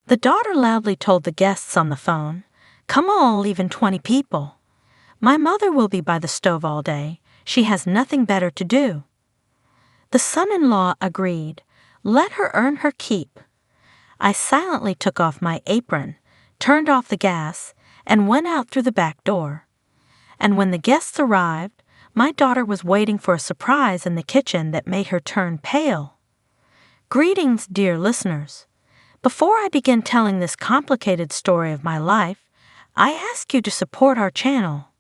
The daughter loudly told the guests on the phone, "Come all, even 20 people. My mother will be by the stove all day. She has nothing better to do." The son-in-law agreed. Let her earn her keep. I silently took off my apron, turned off the gas, and went out through the back door. And when the guests arrived, my daughter was waiting for a surprise in the kitchen that made her turn pale. Greetings, dear listeners. Before I begin telling this complicated story of my life, I ask you to support our channel.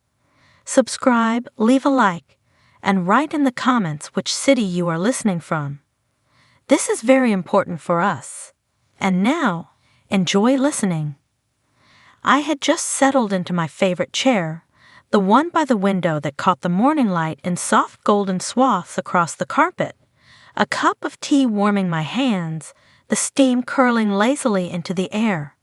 Subscribe, leave a like, and write in the comments which city you are listening from. This is very important for us. And now, enjoy listening. I had just settled into my favorite chair, the one by the window that caught the morning light in soft golden swaths across the carpet, a cup of tea warming my hands, the steam curling lazily into the air.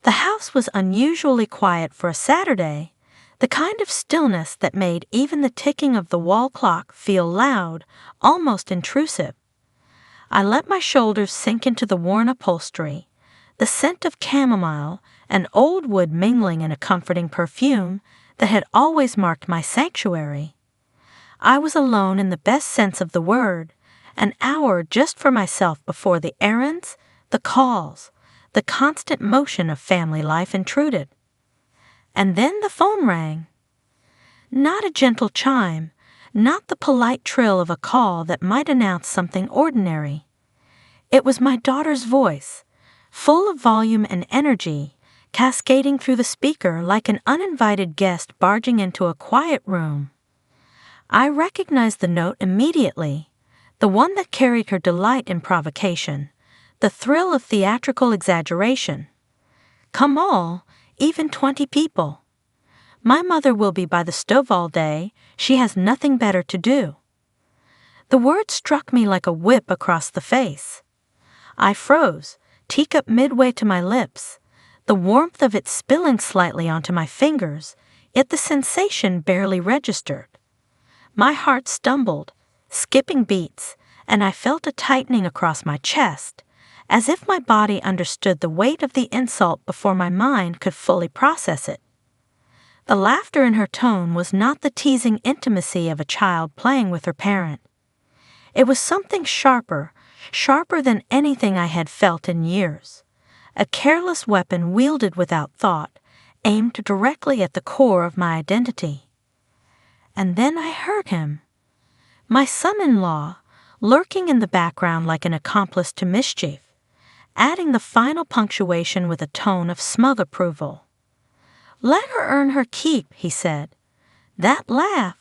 The house was unusually quiet for a Saturday, the kind of stillness that made even the ticking of the wall clock feel loud, almost intrusive. I let my shoulders sink into the worn upholstery, the scent of chamomile and old wood mingling in a comforting perfume that had always marked my sanctuary. I was alone in the best sense of the word, an hour just for myself before the errands, the calls, the constant motion of family life intruded. And then the phone rang. Not a gentle chime, not the polite trill of a call that might announce something ordinary. It was my daughter's voice, full of volume and energy, cascading through the speaker like an uninvited guest barging into a quiet room. I recognized the note immediately, the one that carried her delight in provocation, the thrill of theatrical exaggeration. "Come all, even 20 people. My mother will be by the stove all day. She has nothing better to do." The word struck me like a whip across the face. I froze, teacup midway to my lips, the warmth of it spilling slightly onto my fingers, yet the sensation barely registered. My heart stumbled, skipping beats, and I felt a tightening across my chest, as if my body understood the weight of the insult before my mind could fully process it. The laughter in her tone was not the teasing intimacy of a child playing with her parent. It was something sharper than anything I had felt in years, a careless weapon wielded without thought, aimed directly at the core of my identity. And then I heard him. My son-in-law, lurking in the background like an accomplice to mischief, adding the final punctuation with a tone of smug approval. "Let her earn her keep," he said. That laugh,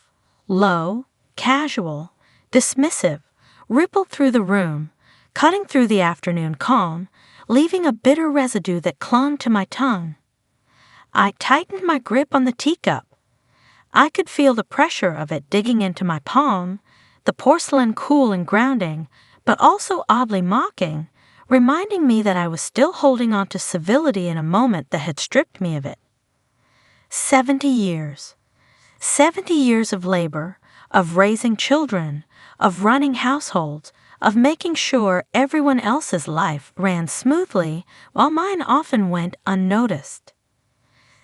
low, casual, dismissive, rippled through the room, cutting through the afternoon calm, leaving a bitter residue that clung to my tongue. I tightened my grip on the teacup. I could feel the pressure of it digging into my palm, the porcelain cool and grounding, but also oddly mocking, reminding me that I was still holding on to civility in a moment that had stripped me of it. 70 years. 70 years of labor, of raising children, of running households, of making sure everyone else's life ran smoothly while mine often went unnoticed.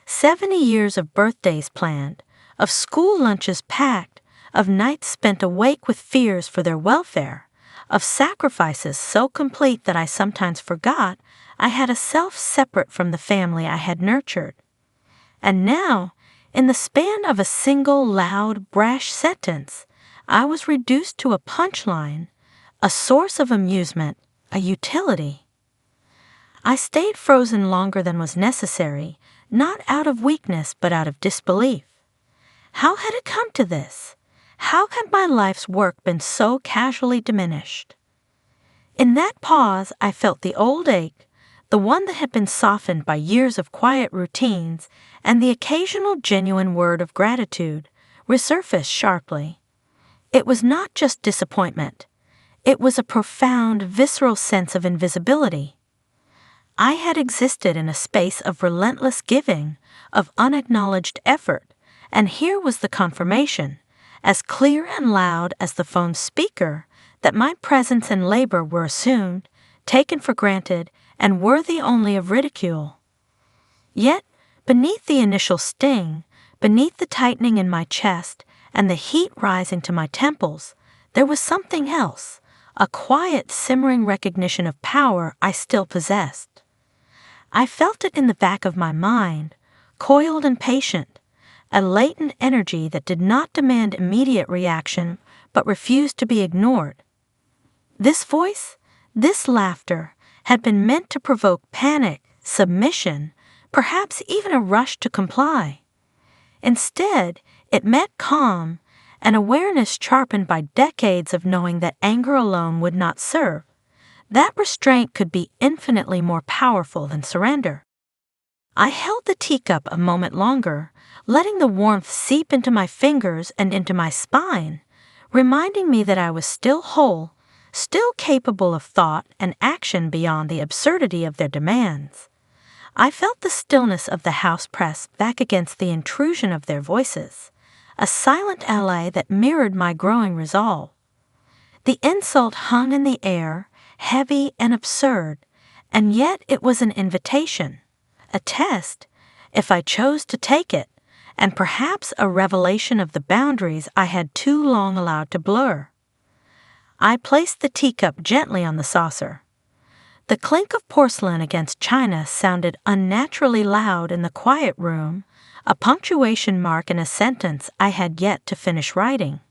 70 years of birthdays planned, of school lunches packed, of nights spent awake with fears for their welfare, of sacrifices so complete that I sometimes forgot I had a self separate from the family I had nurtured. And now, in the span of a single loud, brash sentence, I was reduced to a punchline, a source of amusement, a utility. I stayed frozen longer than was necessary, not out of weakness but out of disbelief. How had it come to this? How had my life's work been so casually diminished? In that pause, I felt the old ache, the one that had been softened by years of quiet routines and the occasional genuine word of gratitude, resurface sharply. It was not just disappointment. It was a profound, visceral sense of invisibility. I had existed in a space of relentless giving, of unacknowledged effort, and here was the confirmation, as clear and loud as the phone's speaker, that my presence and labor were assumed, taken for granted, and worthy only of ridicule. Yet, beneath the initial sting, beneath the tightening in my chest and the heat rising to my temples, there was something else, a quiet, simmering recognition of power I still possessed. I felt it in the back of my mind, coiled and patient, a latent energy that did not demand immediate reaction but refused to be ignored. This voice, this laughter, had been meant to provoke panic, submission, perhaps even a rush to comply. Instead, it met calm, an awareness sharpened by decades of knowing that anger alone would not serve. That restraint could be infinitely more powerful than surrender. I held the teacup a moment longer, letting the warmth seep into my fingers and into my spine, reminding me that I was still whole, still capable of thought and action beyond the absurdity of their demands. I felt the stillness of the house press back against the intrusion of their voices, a silent ally that mirrored my growing resolve. The insult hung in the air, heavy and absurd, and yet it was an invitation, a test, if I chose to take it, and perhaps a revelation of the boundaries I had too long allowed to blur. I placed the teacup gently on the saucer. The clink of porcelain against china sounded unnaturally loud in the quiet room, a punctuation mark in a sentence I had yet to finish writing.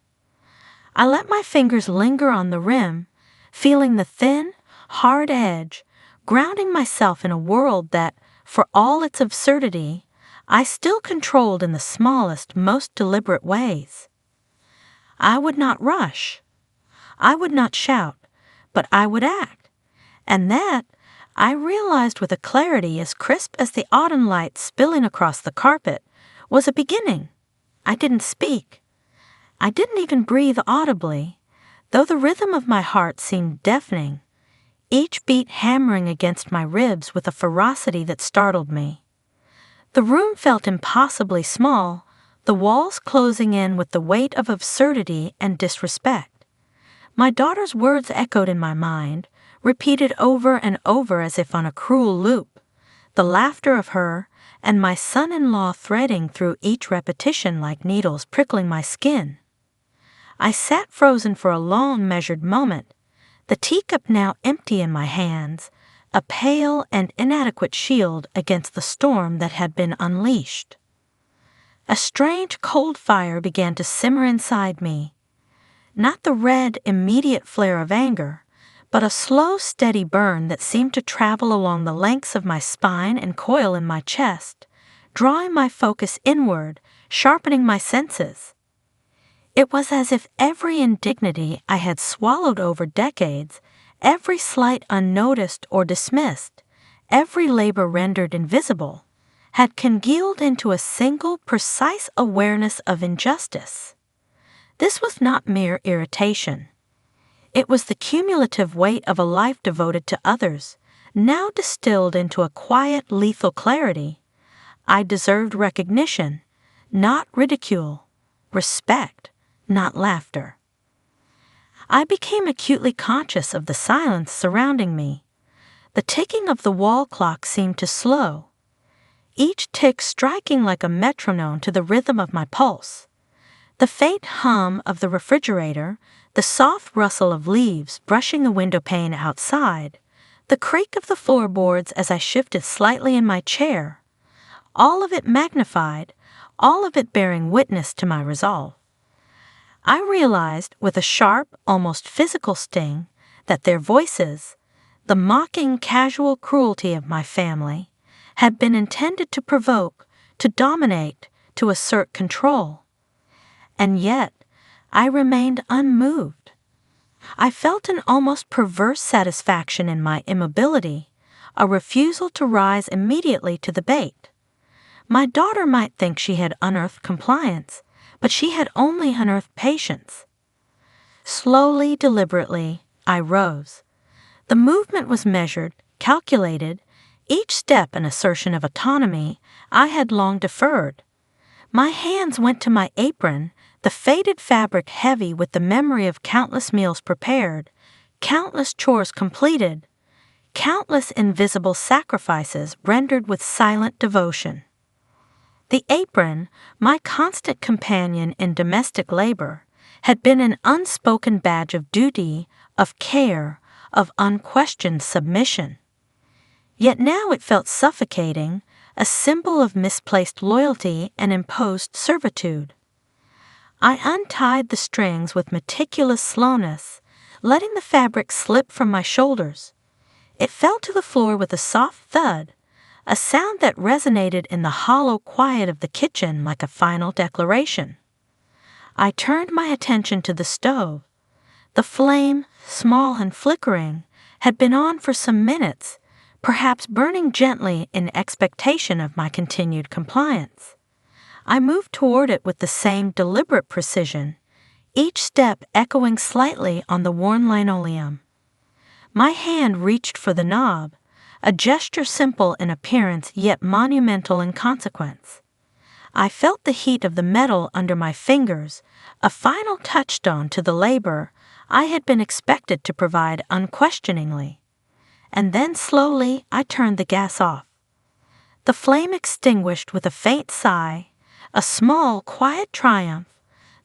I let my fingers linger on the rim, feeling the thin, hard edge, grounding myself in a world that, for all its absurdity, I still controlled in the smallest, most deliberate ways. I would not rush. I would not shout, but I would act. And that, I realized with a clarity as crisp as the autumn light spilling across the carpet, was a beginning. I didn't speak. I didn't even breathe audibly, though the rhythm of my heart seemed deafening, each beat hammering against my ribs with a ferocity that startled me. The room felt impossibly small, the walls closing in with the weight of absurdity and disrespect. My daughter's words echoed in my mind, repeated over and over as if on a cruel loop, the laughter of her and my son-in-law threading through each repetition like needles prickling my skin. I sat frozen for a long, measured moment, the teacup now empty in my hands, a pale and inadequate shield against the storm that had been unleashed. A strange cold fire began to simmer inside me, not the red, immediate flare of anger, but a slow, steady burn that seemed to travel along the lengths of my spine and coil in my chest, drawing my focus inward, sharpening my senses. It was as if every indignity I had swallowed over decades, every slight unnoticed or dismissed, every labor rendered invisible, had congealed into a single, precise awareness of injustice. This was not mere irritation. It was the cumulative weight of a life devoted to others, now distilled into a quiet, lethal clarity. I deserved recognition, not ridicule, respect, not laughter. I became acutely conscious of the silence surrounding me. The ticking of the wall clock seemed to slow, each tick striking like a metronome to the rhythm of my pulse. The faint hum of the refrigerator, the soft rustle of leaves brushing the window pane outside, the creak of the floorboards as I shifted slightly in my chair, all of it magnified, all of it bearing witness to my resolve. I realized with a sharp, almost physical sting, that their voices, the mocking, casual cruelty of my family, had been intended to provoke, to dominate, to assert control. And yet, I remained unmoved. I felt an almost perverse satisfaction in my immobility, a refusal to rise immediately to the bait. My daughter might think she had unearthed compliance, but she had only unearthed patience. Slowly, deliberately, I rose. The movement was measured, calculated, each step an assertion of autonomy I had long deferred. My hands went to my apron, the faded fabric heavy with the memory of countless meals prepared, countless chores completed, countless invisible sacrifices rendered with silent devotion. The apron, my constant companion in domestic labor, had been an unspoken badge of duty, of care, of unquestioned submission. Yet now it felt suffocating, a symbol of misplaced loyalty and imposed servitude. I untied the strings with meticulous slowness, letting the fabric slip from my shoulders. It fell to the floor with a soft thud, a sound that resonated in the hollow quiet of the kitchen like a final declaration. I turned my attention to the stove. The flame, small and flickering, had been on for some minutes, perhaps burning gently in expectation of my continued compliance. I moved toward it with the same deliberate precision, each step echoing slightly on the worn linoleum. My hand reached for the knob, a gesture simple in appearance yet monumental in consequence. I felt the heat of the metal under my fingers, a final touchstone to the labor I had been expected to provide unquestioningly. And then slowly I turned the gas off. The flame extinguished with a faint sigh, a small, quiet triumph,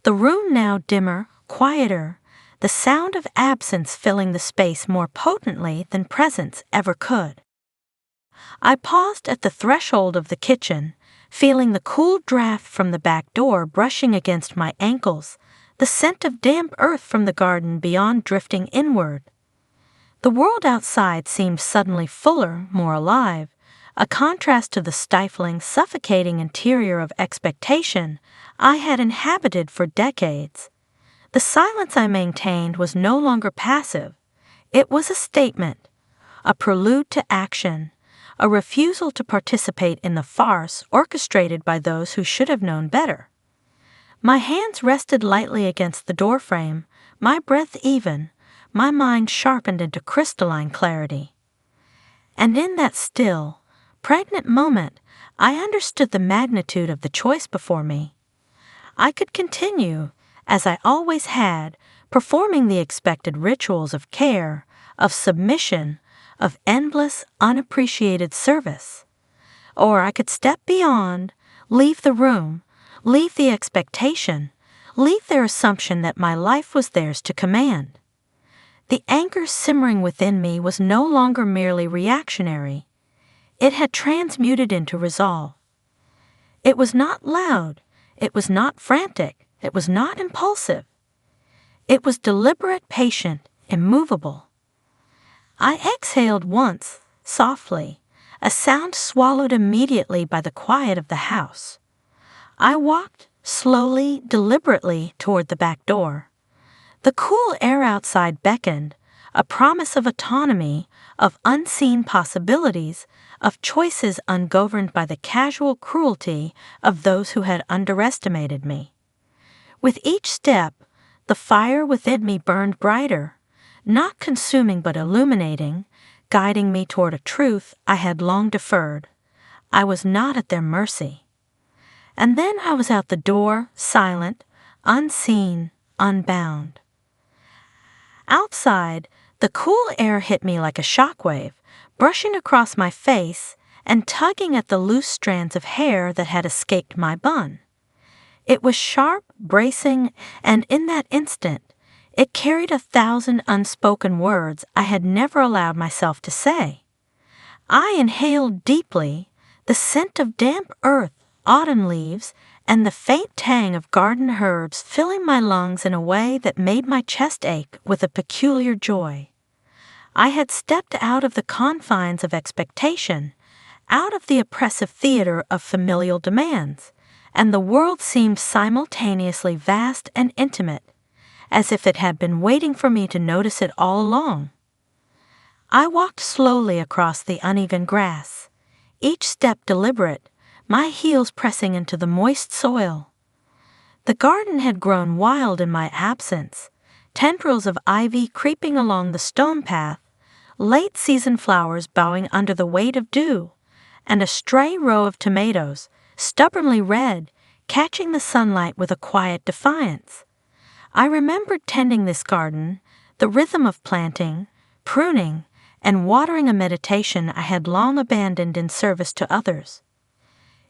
the room now dimmer, quieter, the sound of absence filling the space more potently than presence ever could. I paused at the threshold of the kitchen, feeling the cool draft from the back door brushing against my ankles, the scent of damp earth from the garden beyond drifting inward. The world outside seemed suddenly fuller, more alive, a contrast to the stifling, suffocating interior of expectation I had inhabited for decades. The silence I maintained was no longer passive. It was a statement, a prelude to action, a refusal to participate in the farce orchestrated by those who should have known better. My hands rested lightly against the doorframe, my breath even, my mind sharpened into crystalline clarity. And in that still, pregnant moment, I understood the magnitude of the choice before me. I could continue, as I always had, performing the expected rituals of care, of submission, of endless, unappreciated service. Or I could step beyond, leave the room, leave the expectation, leave their assumption that my life was theirs to command. The anger simmering within me was no longer merely reactionary. It had transmuted into resolve. It was not loud, it was not frantic, it was not impulsive. It was deliberate, patient, immovable. I exhaled once, softly, a sound swallowed immediately by the quiet of the house. I walked, slowly, deliberately, toward the back door. The cool air outside beckoned, a promise of autonomy, of unseen possibilities, of choices ungoverned by the casual cruelty of those who had underestimated me. With each step, the fire within me burned brighter, not consuming but illuminating, guiding me toward a truth I had long deferred. I was not at their mercy. And then I was out the door, silent, unseen, unbound. Outside, the cool air hit me like a shockwave, brushing across my face and tugging at the loose strands of hair that had escaped my bun. It was sharp, bracing, and in that instant, it carried 1,000 unspoken words I had never allowed myself to say. I inhaled deeply the scent of damp earth, autumn leaves, and the faint tang of garden herbs filling my lungs in a way that made my chest ache with a peculiar joy. I had stepped out of the confines of expectation, out of the oppressive theater of familial demands, and the world seemed simultaneously vast and intimate, as if it had been waiting for me to notice it all along. I walked slowly across the uneven grass, each step deliberate, my heels pressing into the moist soil. The garden had grown wild in my absence, tendrils of ivy creeping along the stone path, late-season flowers bowing under the weight of dew, and a stray row of tomatoes, stubbornly red, catching the sunlight with a quiet defiance. I remembered tending this garden, the rhythm of planting, pruning, and watering a meditation I had long abandoned in service to others.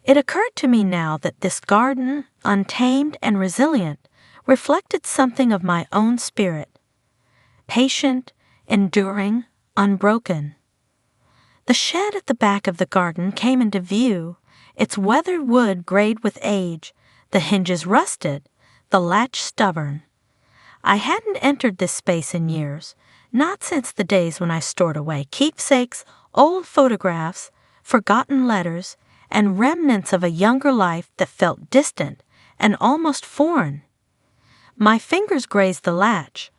It occurred to me now that this garden, untamed and resilient, reflected something of my own spirit. Patient, enduring, unbroken. The shed at the back of the garden came into view, its weathered wood grayed with age, the hinges rusted, the latch stubborn. I hadn't entered this space in years, not since the days when I stored away keepsakes, old photographs, forgotten letters, and remnants of a younger life that felt distant and almost foreign. My fingers grazed the latch,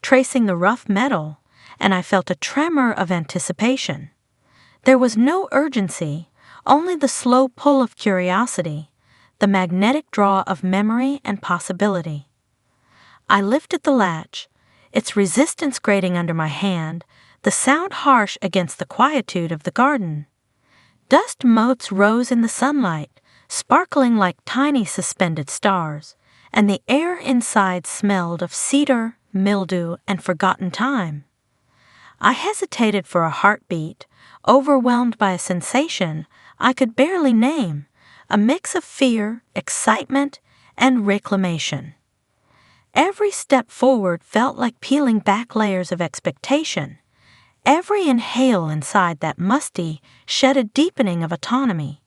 tracing the rough metal, and I felt a tremor of anticipation. There was no urgency, only the slow pull of curiosity, the magnetic draw of memory and possibility. I lifted the latch, its resistance grating under my hand, the sound harsh against the quietude of the garden. Dust motes rose in the sunlight, sparkling like tiny suspended stars, and the air inside smelled of cedar, mildew, and forgotten time. I hesitated for a heartbeat, overwhelmed by a sensation I could barely name, a mix of fear, excitement, and reclamation. Every step forward felt like peeling back layers of expectation. Every inhale inside that musty shed a deepening of autonomy.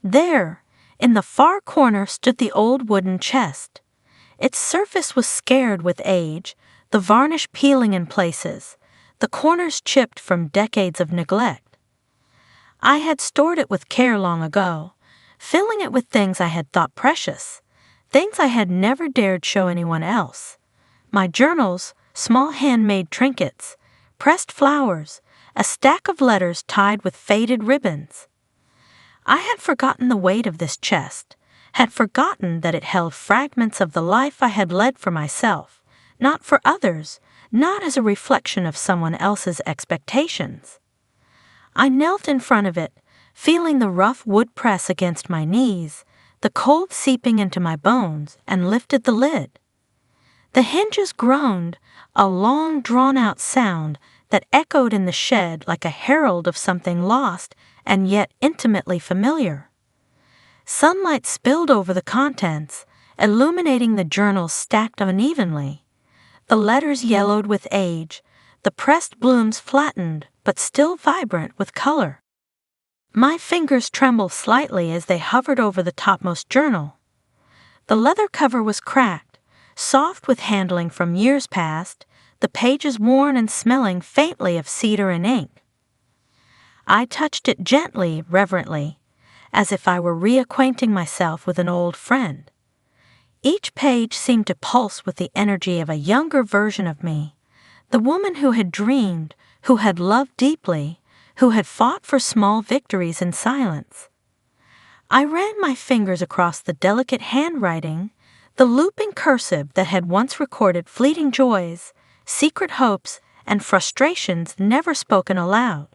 There, in the far corner, stood the old wooden chest. Its surface was scarred with age, the varnish peeling in places, the corners chipped from decades of neglect. I had stored it with care long ago, filling it with things I had thought precious, things I had never dared show anyone else. My journals, small handmade trinkets, pressed flowers, a stack of letters tied with faded ribbons. I had forgotten the weight of this chest, had forgotten that it held fragments of the life I had led for myself, not for others, not as a reflection of someone else's expectations. I knelt in front of it, feeling the rough wood press against my knees, the cold seeping into my bones, and lifted the lid. The hinges groaned, a long drawn-out sound that echoed in the shed like a herald of something lost and yet intimately familiar. Sunlight spilled over the contents, illuminating the journals stacked unevenly. The letters yellowed with age, the pressed blooms flattened but still vibrant with color. My fingers trembled slightly as they hovered over the topmost journal. The leather cover was cracked, soft with handling from years past, the pages worn and smelling faintly of cedar and ink. I touched it gently, reverently, as if I were reacquainting myself with an old friend. Each page seemed to pulse with the energy of a younger version of me, the woman who had dreamed, who had loved deeply, who had fought for small victories in silence. I ran my fingers across the delicate handwriting, the looping cursive that had once recorded fleeting joys, secret hopes, and frustrations never spoken aloud.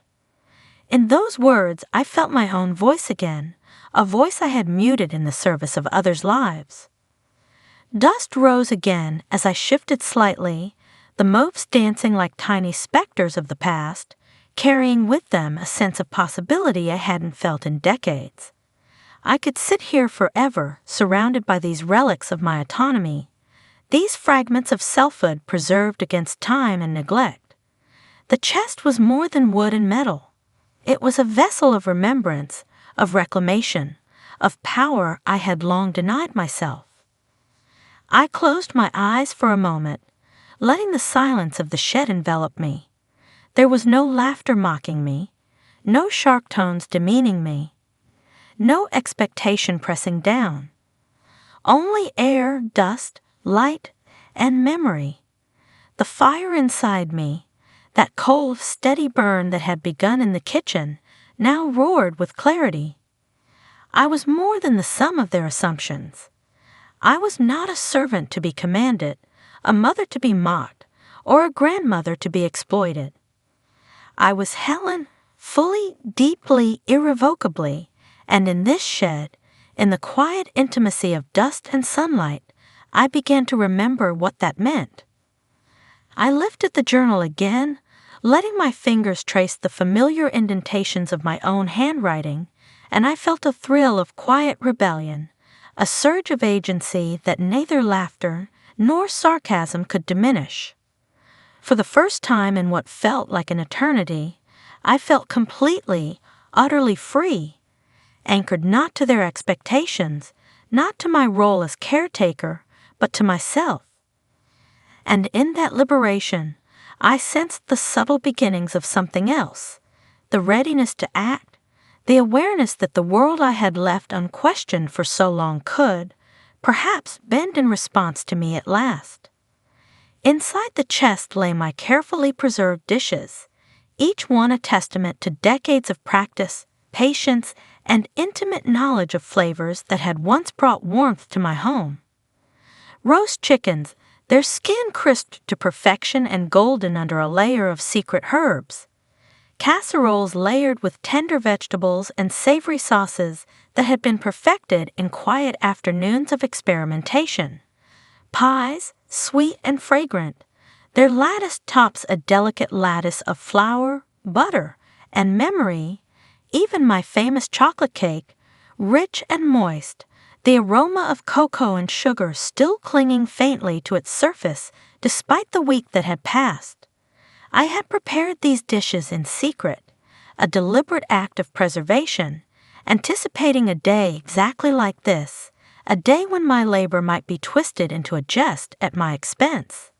In those words I felt my own voice again, a voice I had muted in the service of others' lives. Dust rose again as I shifted slightly, the motes dancing like tiny specters of the past, carrying with them a sense of possibility I hadn't felt in decades. I could sit here forever, surrounded by these relics of my autonomy, these fragments of selfhood preserved against time and neglect. The chest was more than wood and metal. It was a vessel of remembrance, of reclamation, of power I had long denied myself. I closed my eyes for a moment, letting the silence of the shed envelop me. There was no laughter mocking me, no sharp tones demeaning me, no expectation pressing down. Only air, dust, light, and memory. The fire inside me, that cold, steady burn that had begun in the kitchen, now roared with clarity. I was more than the sum of their assumptions. I was not a servant to be commanded, a mother to be mocked, or a grandmother to be exploited. I was Helen, fully, deeply, irrevocably, and in this shed, in the quiet intimacy of dust and sunlight, I began to remember what that meant. I lifted the journal again, letting my fingers trace the familiar indentations of my own handwriting, and I felt a thrill of quiet rebellion, a surge of agency that neither laughter nor sarcasm could diminish. For the first time in what felt like an eternity, I felt completely, utterly free, anchored not to their expectations, not to my role as caretaker, but to myself. And in that liberation, I sensed the subtle beginnings of something else, the readiness to act, the awareness that the world I had left unquestioned for so long could, perhaps, bend in response to me at last. Inside the chest lay my carefully preserved dishes, each one a testament to decades of practice, patience, and intimate knowledge of flavors that had once brought warmth to my home. Roast chickens, their skin crisped to perfection and golden under a layer of secret herbs. Casseroles layered with tender vegetables and savory sauces that had been perfected in quiet afternoons of experimentation. Pies, sweet and fragrant, their lattice tops a delicate lattice of flour, butter, and memory. Even my famous chocolate cake, rich and moist, the aroma of cocoa and sugar still clinging faintly to its surface despite the week that had passed. I had prepared these dishes in secret, a deliberate act of preservation, anticipating a day exactly like this, a day when my labor might be twisted into a jest at my expense.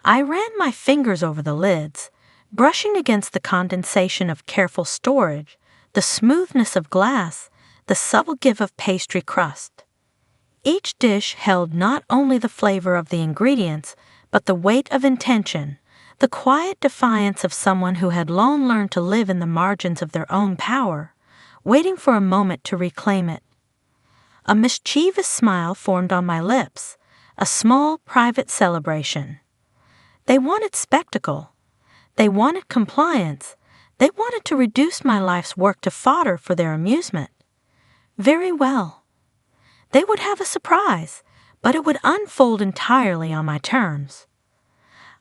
I ran my fingers over the lids, brushing against the condensation of careful storage, the smoothness of glass, the subtle give of pastry crust. Each dish held not only the flavor of the ingredients, but the weight of intention, the quiet defiance of someone who had long learned to live in the margins of their own power, waiting for a moment to reclaim it. A mischievous smile formed on my lips, a small private celebration. They wanted spectacle. They wanted compliance. They wanted to reduce my life's work to fodder for their amusement. Very well. They would have a surprise, but it would unfold entirely on my terms.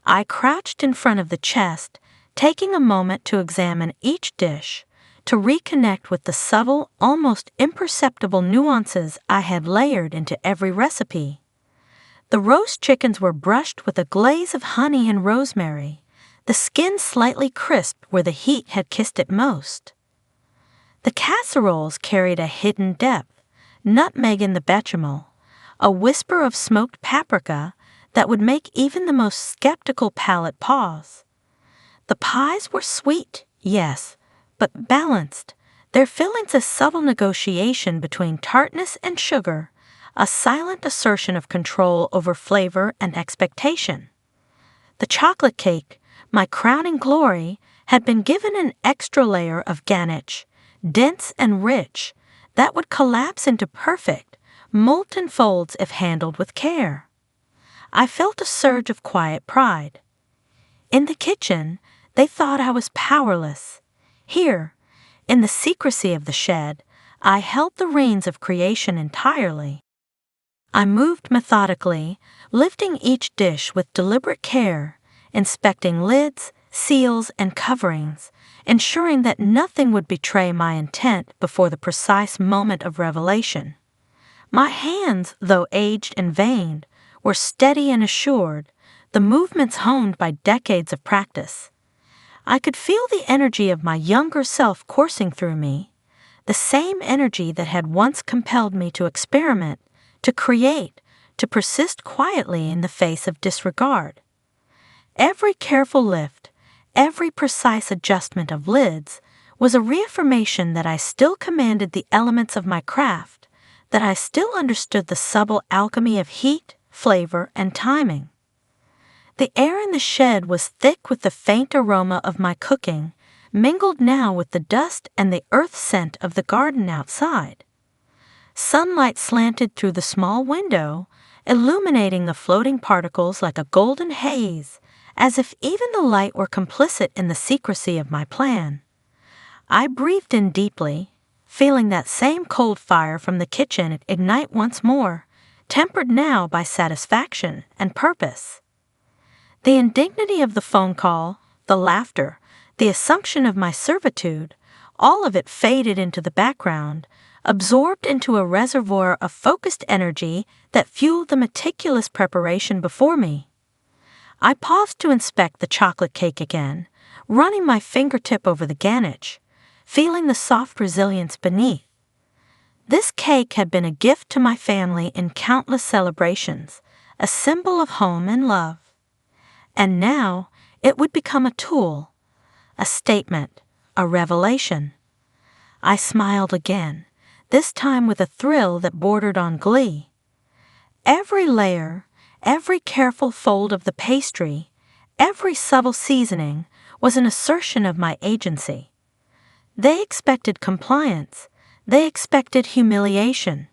I crouched in front of the chest, taking a moment to examine each dish, to reconnect with the subtle, almost imperceptible nuances I had layered into every recipe. The roast chickens were brushed with a glaze of honey and rosemary, the skin slightly crisp where the heat had kissed it most. The casseroles carried a hidden depth, nutmeg in the bechamel, a whisper of smoked paprika that would make even the most skeptical palate pause. The pies were sweet, yes, but balanced, their fillings a subtle negotiation between tartness and sugar, a silent assertion of control over flavor and expectation. The chocolate cake, my crowning glory, had been given an extra layer of ganache, dense and rich, that would collapse into perfect, molten folds if handled with care. I felt a surge of quiet pride. In the kitchen, they thought I was powerless. Here, in the secrecy of the shed, I held the reins of creation entirely. I moved methodically, lifting each dish with deliberate care, inspecting lids, seals, and coverings, ensuring that nothing would betray my intent before the precise moment of revelation. My hands, though aged and veined, were steady and assured, the movements honed by decades of practice. I could feel the energy of my younger self coursing through me, the same energy that had once compelled me to experiment, to create, to persist quietly in the face of disregard. Every careful lift, every precise adjustment of lids was a reaffirmation that I still commanded the elements of my craft, that I still understood the subtle alchemy of heat, flavor, and timing. The air in the shed was thick with the faint aroma of my cooking, mingled now with the dust and the earth scent of the garden outside. Sunlight slanted through the small window, illuminating the floating particles like a golden haze, as if even the light were complicit in the secrecy of my plan. I breathed in deeply, feeling that same cold fire from the kitchen ignite once more, tempered now by satisfaction and purpose. The indignity of the phone call, the the laughter, the assumption of my servitude, all of it faded into the background, absorbed into a reservoir of focused energy that fueled the meticulous preparation before me. I paused to inspect the chocolate cake again, running my fingertip over the ganache, feeling the soft resilience beneath. This cake had been a gift to my family in countless celebrations, a symbol of home and love. And now it would become a tool, a statement, a revelation. I smiled again, this time with a thrill that bordered on glee. Every layer, every careful fold of the pastry, every subtle seasoning was an assertion of my agency. They expected compliance. They expected humiliation.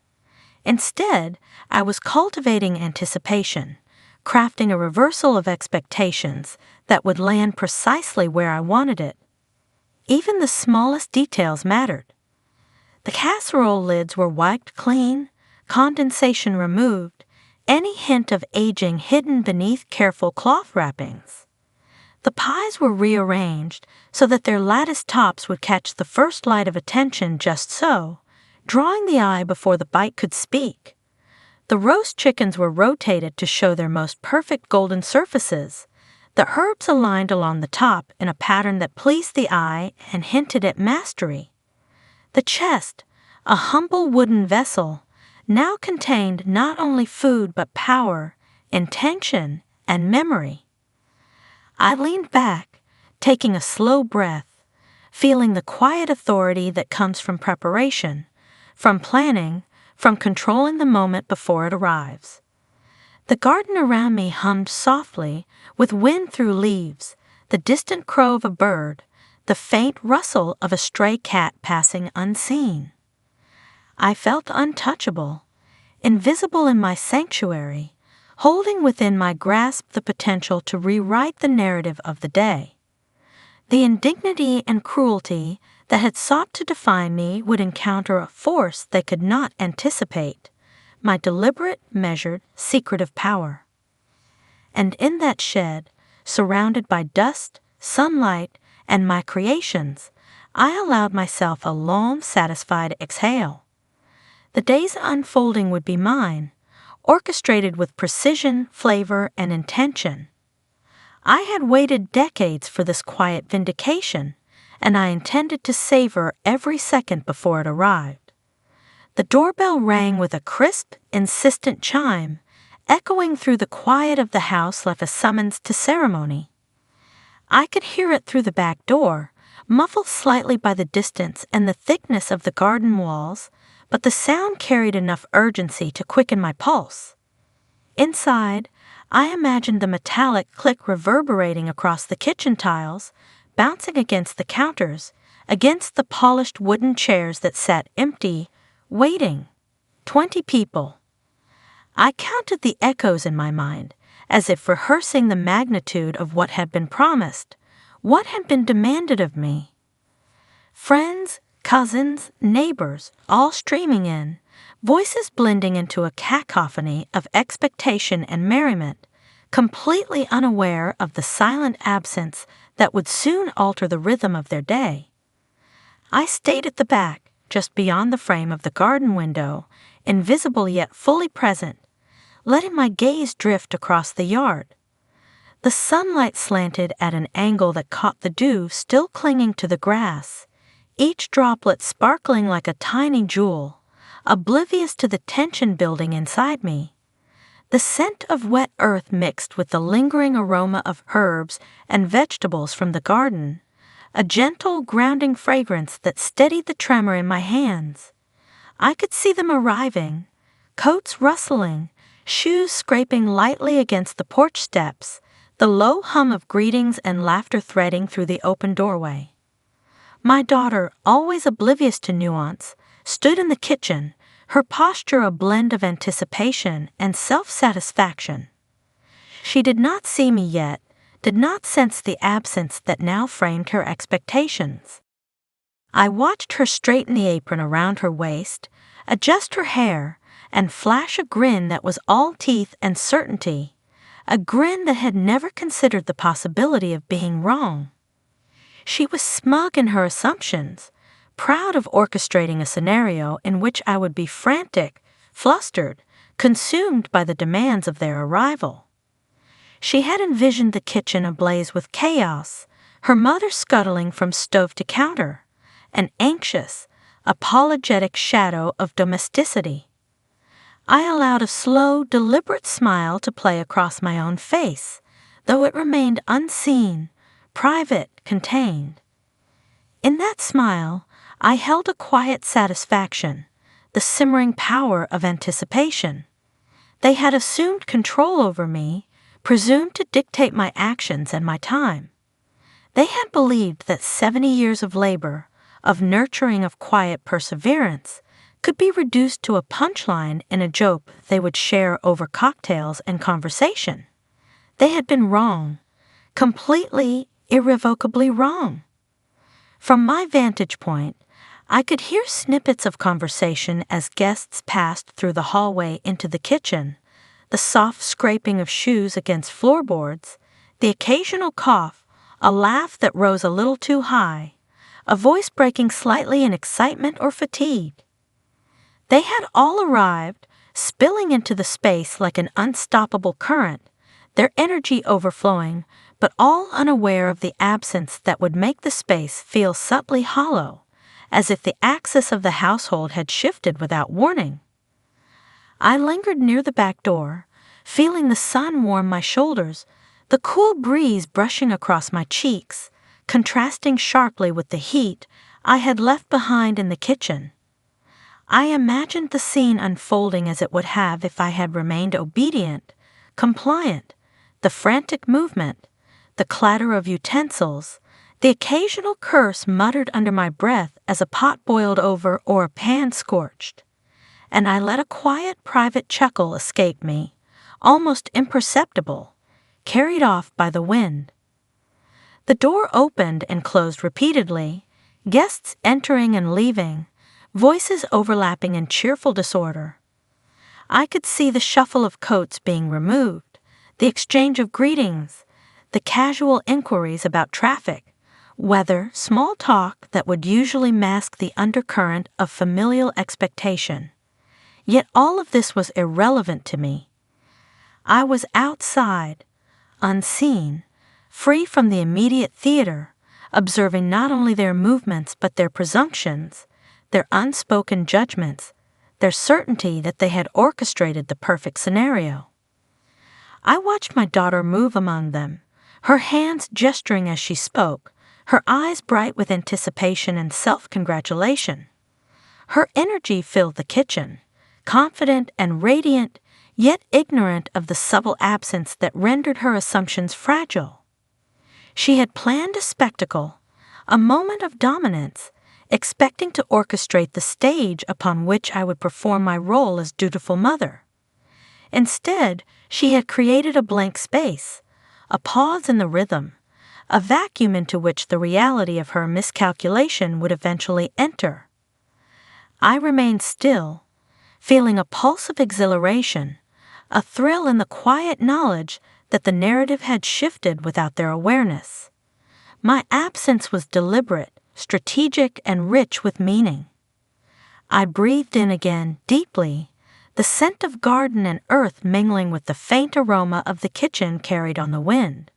Instead, I was cultivating anticipation, crafting a reversal of expectations that would land precisely where I wanted it. Even the smallest details mattered. The casserole lids were wiped clean, condensation removed, any hint of aging hidden beneath careful cloth wrappings. The pies were rearranged so that their latticed tops would catch the first light of attention just so, drawing the eye before the bite could speak. The roast chickens were rotated to show their most perfect golden surfaces, the herbs aligned along the top in a pattern that pleased the eye and hinted at mastery. The chest, a humble wooden vessel, now contained not only food but power, intention, and memory. I leaned back, taking a slow breath, feeling the quiet authority that comes from preparation, from planning, from controlling the moment before it arrives. The garden around me hummed softly, with wind through leaves, the distant crow of a bird, the faint rustle of a stray cat passing unseen. I felt untouchable, invisible in my sanctuary, holding within my grasp the potential to rewrite the narrative of the day. The indignity and cruelty that had sought to define me would encounter a force they could not anticipate, my deliberate, measured, secretive power. And in that shed, surrounded by dust, sunlight, and my creations, I allowed myself a long, satisfied exhale. The day's unfolding would be mine, orchestrated with precision, flavor, and intention. I had waited decades for this quiet vindication, and I intended to savor every second before it arrived. The doorbell rang with a crisp, insistent chime, echoing through the quiet of the house like a summons to ceremony. I could hear it through the back door, muffled slightly by the distance and the thickness of the garden walls, but the sound carried enough urgency to quicken my pulse. Inside, I imagined the metallic click reverberating across the kitchen tiles, bouncing against the counters, against the polished wooden chairs that sat empty, waiting. 20 people. I counted the echoes in my mind, as if rehearsing the magnitude of what had been promised, what had been demanded of me. Friends, cousins, neighbors, all streaming in, voices blending into a cacophony of expectation and merriment, completely unaware of the silent absence that would soon alter the rhythm of their day. I stayed at the back, just beyond the frame of the garden window, invisible yet fully present, letting my gaze drift across the yard. The sunlight slanted at an angle that caught the dew still clinging to the grass, each droplet sparkling like a tiny jewel, oblivious to the tension building inside me. The scent of wet earth mixed with the lingering aroma of herbs and vegetables from the garden, a gentle, grounding fragrance that steadied the tremor in my hands. I could see them arriving, coats rustling, shoes scraping lightly against the porch steps, the low hum of greetings and laughter threading through the open doorway. My daughter, always oblivious to nuance, stood in the kitchen, her posture a blend of anticipation and self-satisfaction. She did not see me yet, did not sense the absence that now framed her expectations. I watched her straighten the apron around her waist, adjust her hair, and flash a grin that was all teeth and certainty, a grin that had never considered the possibility of being wrong. She was smug in her assumptions, proud of orchestrating a scenario in which I would be frantic, flustered, consumed by the demands of their arrival. She had envisioned the kitchen ablaze with chaos, her mother scuttling from stove to counter, an anxious, apologetic shadow of domesticity. I allowed a slow, deliberate smile to play across my own face, though it remained unseen, private, contained. In that smile, I held a quiet satisfaction, the simmering power of anticipation. They had assumed control over me, presumed to dictate my actions and my time. They had believed that 70 years of labor, of nurturing of quiet perseverance, could be reduced to a punchline in a joke they would share over cocktails and conversation. They had been wrong, completely, irrevocably wrong. From my vantage point, I could hear snippets of conversation as guests passed through the hallway into the kitchen, the soft scraping of shoes against floorboards, the occasional cough, a laugh that rose a little too high, a voice breaking slightly in excitement or fatigue. They had all arrived, spilling into the space like an unstoppable current, their energy overflowing, but all unaware of the absence that would make the space feel subtly hollow, as if the axis of the household had shifted without warning. I lingered near the back door, feeling the sun warm my shoulders, the cool breeze brushing across my cheeks, contrasting sharply with the heat I had left behind in the kitchen. I imagined the scene unfolding as it would have if I had remained obedient, compliant, the frantic movement, the clatter of utensils, the occasional curse muttered under my breath as a pot boiled over or a pan scorched. And I let a quiet, private chuckle escape me, almost imperceptible, carried off by the wind. The door opened and closed repeatedly, guests entering and leaving, voices overlapping in cheerful disorder. I could see the shuffle of coats being removed, the exchange of greetings, the casual inquiries about traffic, weather, small talk that would usually mask the undercurrent of familial expectation. Yet all of this was irrelevant to me. I was outside, unseen, free from the immediate theater, observing not only their movements but their presumptions, their unspoken judgments, their certainty that they had orchestrated the perfect scenario. I watched my daughter move among them, her hands gesturing as she spoke, her eyes bright with anticipation and self-congratulation. Her energy filled the kitchen, confident and radiant, yet ignorant of the subtle absence that rendered her assumptions fragile. She had planned a spectacle, a moment of dominance, expecting to orchestrate the stage upon which I would perform my role as dutiful mother. Instead, she had created a blank space, a pause in the rhythm, a vacuum into which the reality of her miscalculation would eventually enter. I remained still, feeling a pulse of exhilaration, a thrill in the quiet knowledge that the narrative had shifted without their awareness. My absence was deliberate, strategic, and rich with meaning. I breathed in again, deeply, the scent of garden and earth mingling with the faint aroma of the kitchen carried on the wind.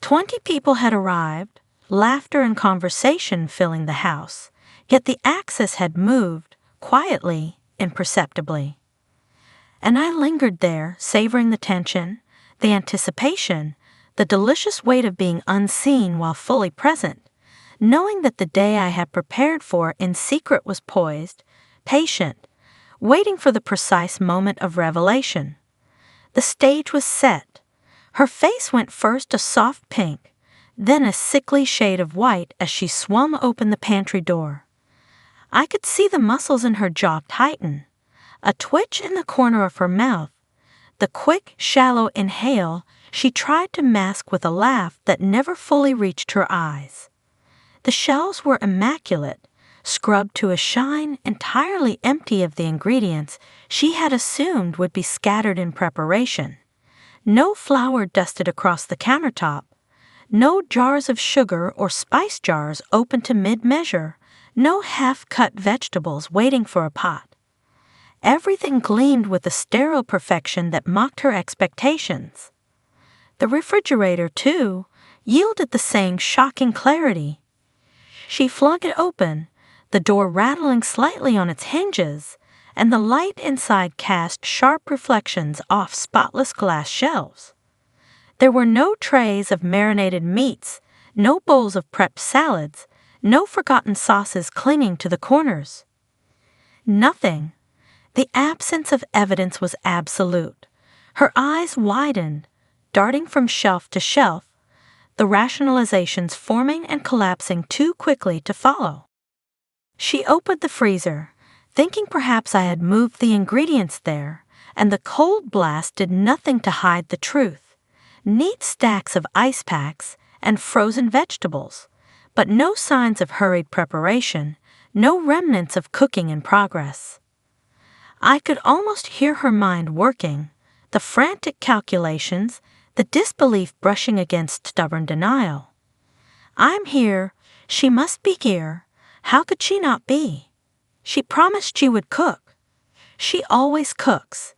20 people had arrived, laughter and conversation filling the house, yet the axis had moved, quietly, imperceptibly. And I lingered there, savoring the tension, the anticipation, the delicious weight of being unseen while fully present, knowing that the day I had prepared for in secret was poised, patient, waiting for the precise moment of revelation. The stage was set. Her face went first a soft pink, then a sickly shade of white as she swung open the pantry door. I could see the muscles in her jaw tighten, a twitch in the corner of her mouth, the quick, shallow inhale she tried to mask with a laugh that never fully reached her eyes. The shelves were immaculate, scrubbed to a shine, entirely empty of the ingredients she had assumed would be scattered in preparation. No flour dusted across the countertop. No jars of sugar or spice jars open to mid-measure. No half-cut vegetables waiting for a pot. Everything gleamed with a sterile perfection that mocked her expectations. The refrigerator, too, yielded the same shocking clarity. She flung it open, the door rattling slightly on its hinges, and the light inside cast sharp reflections off spotless glass shelves. There were no trays of marinated meats, no bowls of prepped salads, no forgotten sauces clinging to the corners. Nothing. The absence of evidence was absolute. Her eyes widened, darting from shelf to shelf, the rationalizations forming and collapsing too quickly to follow. She opened the freezer, thinking perhaps I had moved the ingredients there, and the cold blast did nothing to hide the truth. Neat stacks of ice packs and frozen vegetables, but no signs of hurried preparation, no remnants of cooking in progress. I could almost hear her mind working, the frantic calculations, the disbelief brushing against stubborn denial. I'm here, she must be here, how could she not be? She promised she would cook. She always cooks.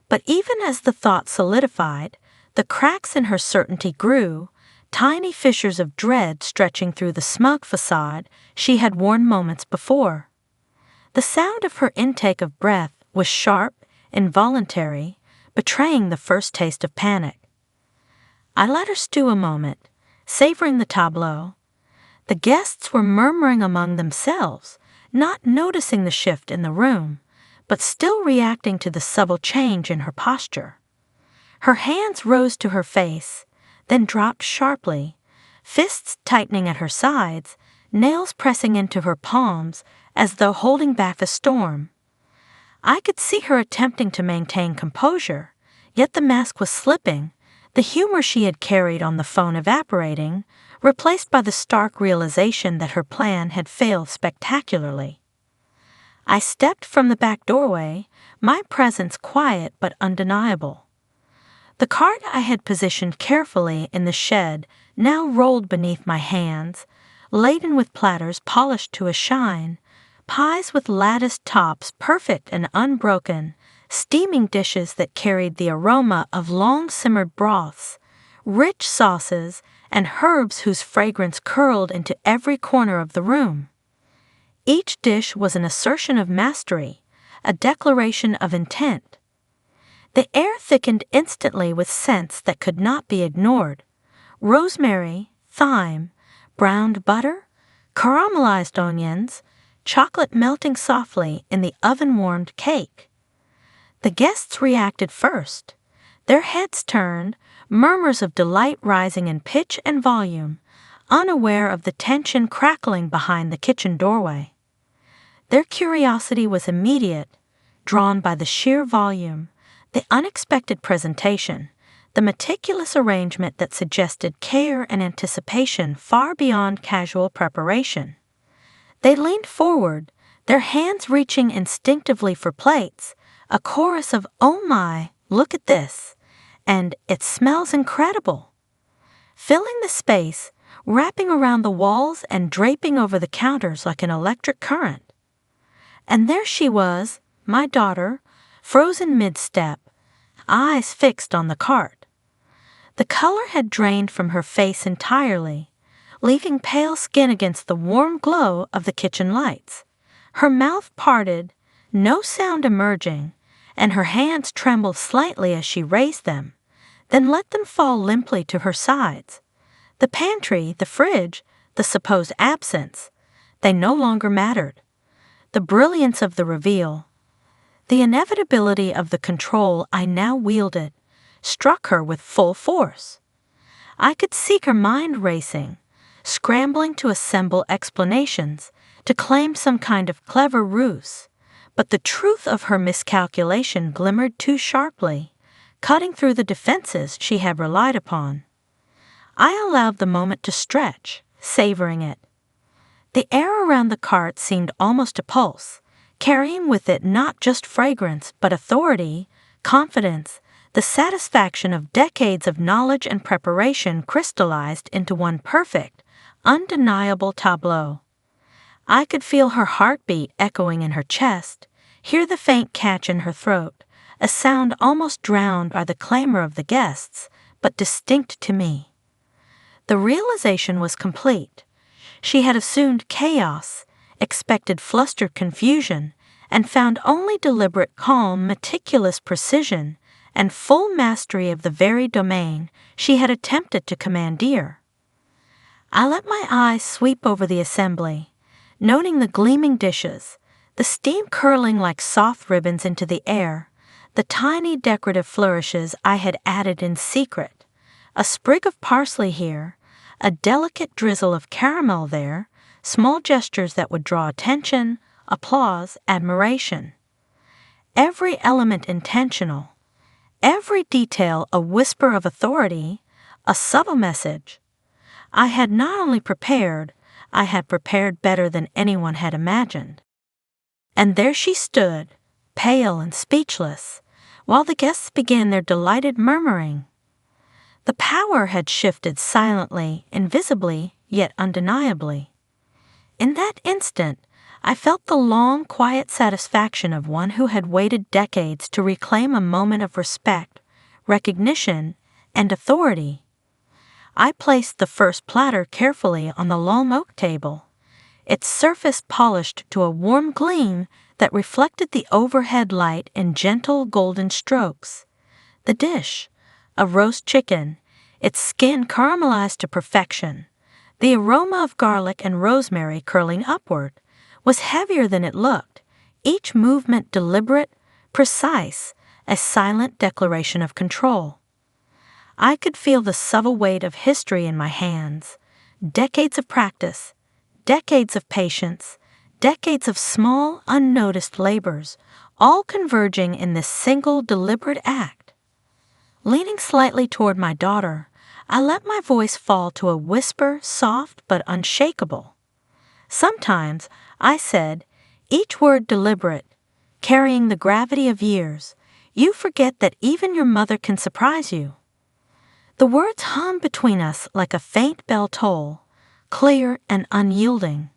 But even as the thought solidified, the cracks in her certainty grew, tiny fissures of dread stretching through the smug facade she had worn moments before. The sound of her intake of breath was sharp, involuntary, betraying the first taste of panic. I let her stew a moment, savoring the tableau. The guests were murmuring among themselves, not noticing the shift in the room, but still reacting to the subtle change in her posture. Her hands rose to her face, then dropped sharply, fists tightening at her sides, nails pressing into her palms as though holding back a storm. I could see her attempting to maintain composure, yet the mask was slipping, the humor she had carried on the phone evaporating, replaced by the stark realization that her plan had failed spectacularly. I stepped from the back doorway, my presence quiet but undeniable. The cart I had positioned carefully in the shed now rolled beneath my hands, laden with platters polished to a shine, pies with latticed tops perfect and unbroken, steaming dishes that carried the aroma of long-simmered broths, rich sauces, and herbs whose fragrance curled into every corner of the room. Each dish was an assertion of mastery, a declaration of intent. The air thickened instantly with scents that could not be ignored: rosemary, thyme, browned butter, caramelized onions, chocolate melting softly in the oven-warmed cake. The guests reacted first. Their heads turned, murmurs of delight rising in pitch and volume, unaware of the tension crackling behind the kitchen doorway. Their curiosity was immediate, drawn by the sheer volume, the unexpected presentation, the meticulous arrangement that suggested care and anticipation far beyond casual preparation. They leaned forward, their hands reaching instinctively for plates, a chorus of "Oh my, look at this," and "It smells incredible," filling the space, wrapping around the walls and draping over the counters like an electric current. And there she was, my daughter, frozen mid-step, eyes fixed on the cart. The color had drained from her face entirely, leaving pale skin against the warm glow of the kitchen lights. Her mouth parted, no sound emerging, and her hands trembled slightly as she raised them, then let them fall limply to her sides. The pantry, the fridge, the supposed absence, they no longer mattered. The brilliance of the reveal, the inevitability of the control I now wielded, struck her with full force. I could see her mind racing, scrambling to assemble explanations, to claim some kind of clever ruse, but the truth of her miscalculation glimmered too sharply, cutting through the defenses she had relied upon. I allowed the moment to stretch, savoring it. The air around the cart seemed almost a pulse, carrying with it not just fragrance but authority, confidence, The satisfaction of decades of knowledge and preparation crystallized into one perfect, undeniable tableau. I could feel her heartbeat echoing in her chest, hear the faint catch in her throat, a sound almost drowned by the clamor of the guests, but distinct to me. The realization was complete. She had assumed chaos, expected flustered confusion, and found only deliberate calm, meticulous precision, and full mastery of the very domain she had attempted to commandeer. I let my eyes sweep over the assembly, noting the gleaming dishes, the steam curling like soft ribbons into the air, the tiny decorative flourishes I had added in secret, a sprig of parsley here, a delicate drizzle of caramel there, small gestures that would draw attention, applause, admiration. Every element intentional, every detail a whisper of authority, a subtle message. I had not only prepared, I had prepared better than anyone had imagined. And there she stood, pale and speechless, while the guests began their delighted murmuring. The power had shifted silently, invisibly, yet undeniably. In that instant, I felt the long, quiet satisfaction of one who had waited decades to reclaim a moment of respect, recognition, and authority. I placed the first platter carefully on the long oak table, its surface polished to a warm gleam that reflected the overhead light in gentle golden strokes. The dish, a roast chicken, its skin caramelized to perfection, the aroma of garlic and rosemary curling upward, was heavier than it looked, each movement deliberate, precise, a silent declaration of control. I could feel the subtle weight of history in my hands, decades of practice, decades of patience, decades of small, unnoticed labors, all converging in this single deliberate act. Leaning slightly toward my daughter, I let my voice fall to a whisper, soft but unshakable. Sometimes, I said, each word deliberate, carrying the gravity of years, you forget that even your mother can surprise you. The words hummed between us like a faint bell toll, clear and unyielding.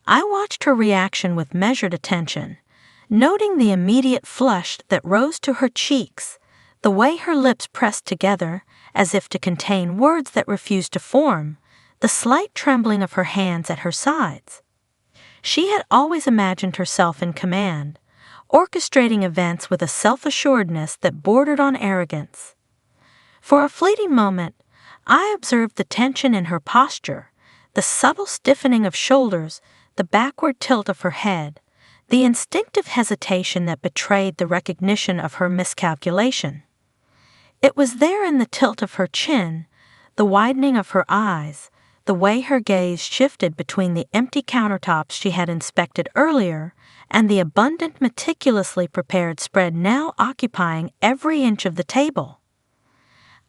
I watched her reaction with measured attention, noting the immediate flush that rose to her cheeks, the way her lips pressed together as if to contain words that refused to form, the slight trembling of her hands at her sides. She had always imagined herself in command, orchestrating events with a self-assuredness that bordered on arrogance. For a fleeting moment, I observed the tension in her posture, the subtle stiffening of shoulders, the backward tilt of her head, the instinctive hesitation that betrayed the recognition of her miscalculation. It was there in the tilt of her chin, the widening of her eyes, the way her gaze shifted between the empty countertops she had inspected earlier and the abundant, meticulously prepared spread now occupying every inch of the table.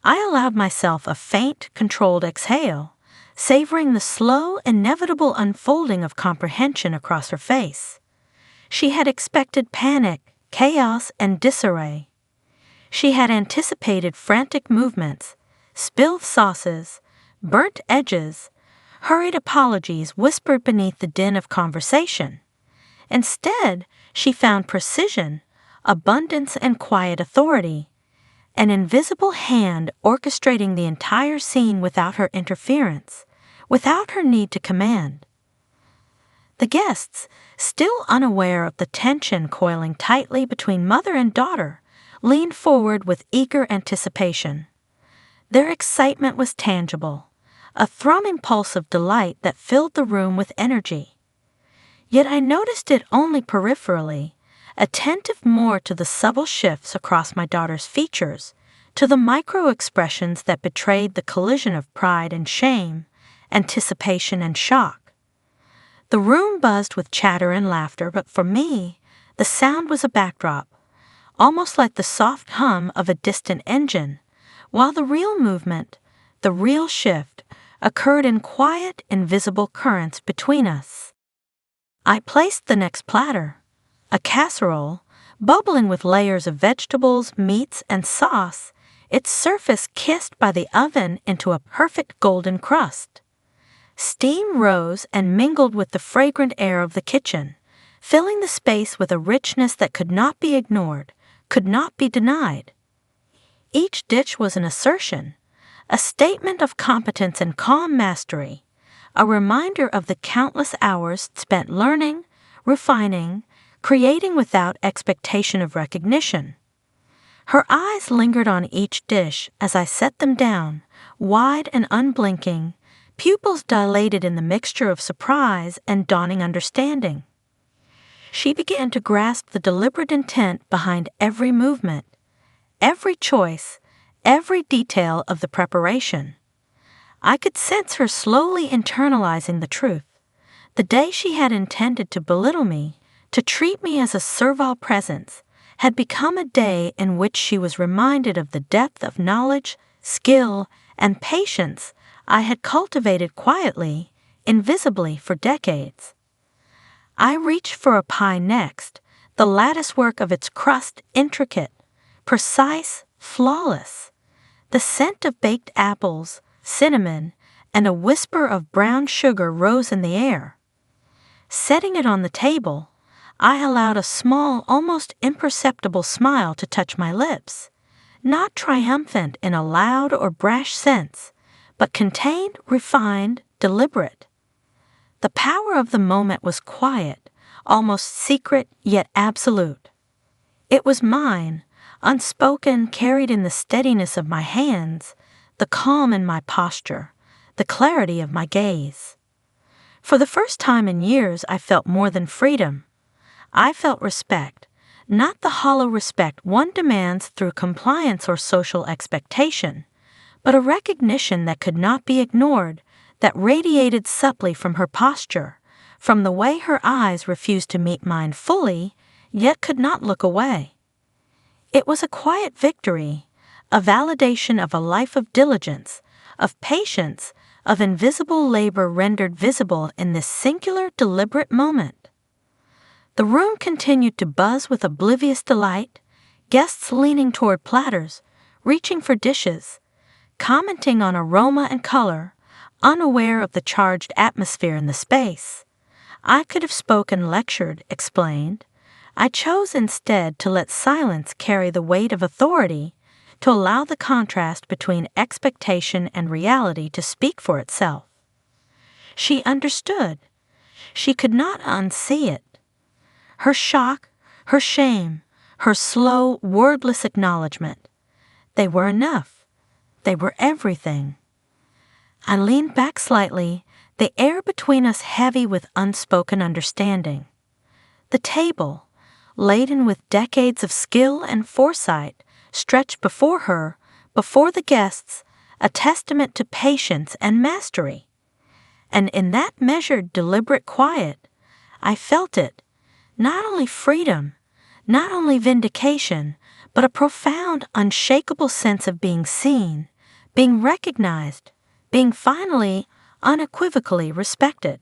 I allowed myself a faint, controlled exhale, savoring the slow, inevitable unfolding of comprehension across her face. She had expected panic, chaos, and disarray. She had anticipated frantic movements, spilled sauces, burnt edges, hurried apologies whispered beneath the din of conversation. Instead, she found precision, abundance, and quiet authority, an invisible hand orchestrating the entire scene without her interference, without her need to command. The guests, still unaware of the tension coiling tightly between mother and daughter, leaned forward with eager anticipation. Their excitement was tangible, a thrumming pulse of delight that filled the room with energy. Yet I noticed it only peripherally, attentive more to the subtle shifts across my daughter's features, to the micro-expressions that betrayed the collision of pride and shame, anticipation and shock. The room buzzed with chatter and laughter, but for me, the sound was a backdrop, almost like the soft hum of a distant engine, while the real movement, the real shift, occurred in quiet, invisible currents between us. I placed the next platter, a casserole, Bubbling with layers of vegetables, meats, and sauce, its surface kissed by the oven into a perfect golden crust. Steam rose and mingled with the fragrant air of the kitchen, filling the space with a richness that could not be ignored, could not be denied. Each dish was an assertion, a statement of competence and calm mastery, a reminder of the countless hours spent learning, refining, creating without expectation of recognition. Her eyes lingered on each dish as I set them down, wide and unblinking, pupils dilated in the mixture of surprise and dawning understanding. She began to grasp the deliberate intent behind every movement, every choice, every detail of the preparation. I could sense her slowly internalizing the truth. The day she had intended to belittle me, to treat me as a servile presence, had become a day in which she was reminded of the depth of knowledge, skill, and patience I had cultivated quietly, invisibly for decades. I reached for a pie next, the lattice work of its crust intricate, precise, flawless. The scent of baked apples, cinnamon, and a whisper of brown sugar rose in the air. Setting it on the table, I allowed a small, almost imperceptible smile to touch my lips, not triumphant in a loud or brash sense, but contained, refined, deliberate. The power of the moment was quiet, almost secret yet absolute. It was mine, unspoken, carried in the steadiness of my hands, the calm in my posture, the clarity of my gaze. For the first time in years, I felt more than freedom. I felt respect, not the hollow respect one demands through compliance or social expectation, but a recognition that could not be ignored, that radiated subtly from her posture, from the way her eyes refused to meet mine fully, yet could not look away. It was a quiet victory, a validation of a life of diligence, of patience, of invisible labor rendered visible in this singular, deliberate moment. The room continued to buzz with oblivious delight, guests leaning toward platters, reaching for dishes, commenting on aroma and color, unaware of the charged atmosphere in the space. I could have spoken, lectured, explained. I chose instead to let silence carry the weight of authority, to allow the contrast between expectation and reality to speak for itself. She understood. She could not unsee it. Her shock, her shame, her slow, wordless acknowledgement. They were enough. They were everything. I leaned back slightly, the air between us heavy with unspoken understanding. The table, laden with decades of skill and foresight, stretched before her, before the guests, a testament to patience and mastery. And in that measured, deliberate quiet, I felt it, not only freedom, not only vindication, but a profound, unshakable sense of being seen, being recognized, being finally, unequivocally respected.